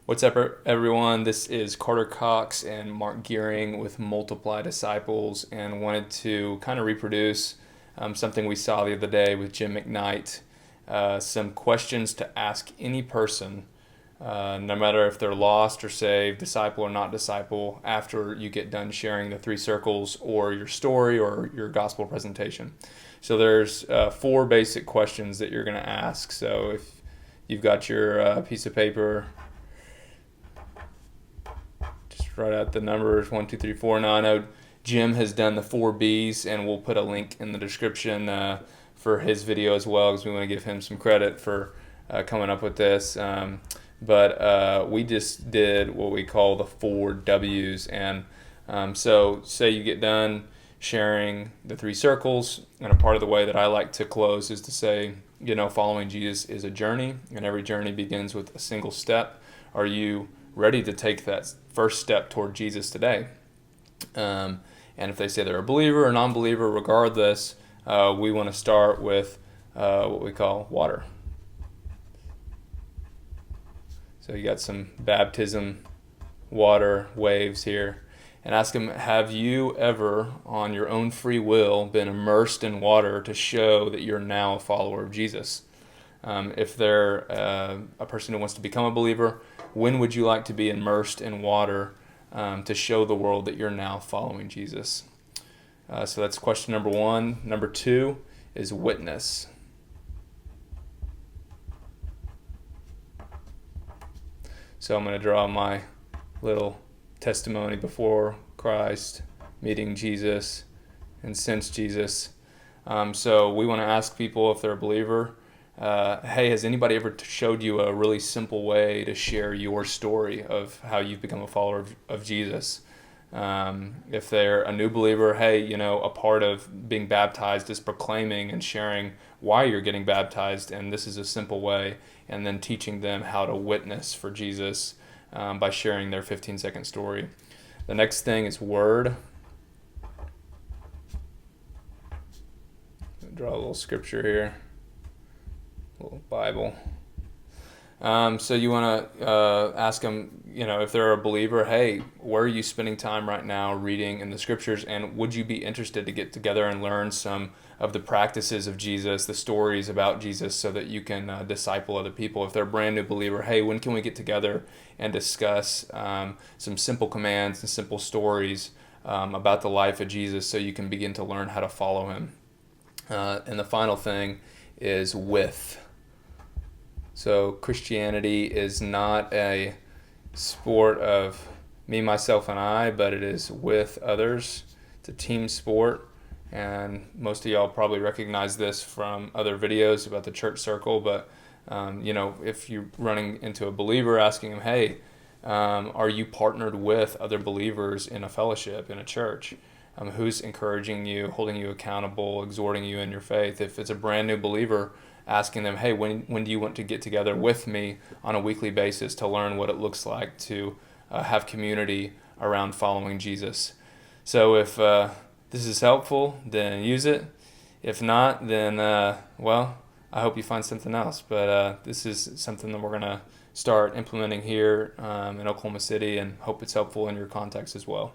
What's up, everyone? This is Carter Cox and Mark Gearing with Multiply Disciples, and wanted to kind of reproduce something we saw the other day with Jim McKnight. Some questions to ask any person, no matter if they're lost or saved, disciple or not disciple, after you get done sharing the three circles or your story or your gospel presentation. So there's four basic questions that you're going to ask. So if you've got your piece of paper, write out the numbers 1, 2, 3, 4. Now I know Jim has done the 4 B's, and we'll put a link in the description for his video as well, because we want to give him some credit for coming up with this. But we just did what we call the 4 W's, and so say you get done sharing the three circles, and a part of the way that I like to close is to say, following Jesus is a journey, and every journey begins with a single step. Are you ready to take that first step toward Jesus today? And if they say they're a believer or non-believer, regardless, we want to start with what we call water. So you got some baptism water waves here, and ask them, have you ever on your own free will been immersed in water to show that you're now a follower of Jesus? If they're a person who wants to become a believer, when would you like to be immersed in water to show the world that you're now following Jesus? So that's question number 1. Number 2 is witness. So I'm going to draw my little testimony before Christ, meeting Jesus, and since Jesus. So we want to ask people if they're a believer, hey, has anybody ever showed you a really simple way to share your story of how you've become a follower of Jesus? If they're a new believer, hey, a part of being baptized is proclaiming and sharing why you're getting baptized, and this is a simple way, and then teaching them how to witness for Jesus by sharing their 15-second story. The next thing is word. Draw a little scripture here. Little Bible. So you want to ask them, if they're a believer, hey, where are you spending time right now reading in the scriptures, and would you be interested to get together and learn some of the practices of Jesus, the stories about Jesus, so that you can disciple other people? If they're a brand new believer, hey, when can we get together and discuss some simple commands and simple stories about the life of Jesus, so you can begin to learn how to follow him? And the final thing is with. So Christianity is not a sport of me, myself, and I, but it is with others. It's a team sport, and most of y'all probably recognize this from other videos about the church circle, but if you're running into a believer, asking them, hey, are you partnered with other believers in a fellowship, in a church? Who's encouraging you, holding you accountable, exhorting you in your faith? If it's a brand new believer, asking them, hey, when do you want to get together with me on a weekly basis to learn what it looks like to have community around following Jesus? So if this is helpful, then use it. If not, then, I hope you find something else. But this is something that we're going to start implementing here in Oklahoma City, and hope it's helpful in your context as well.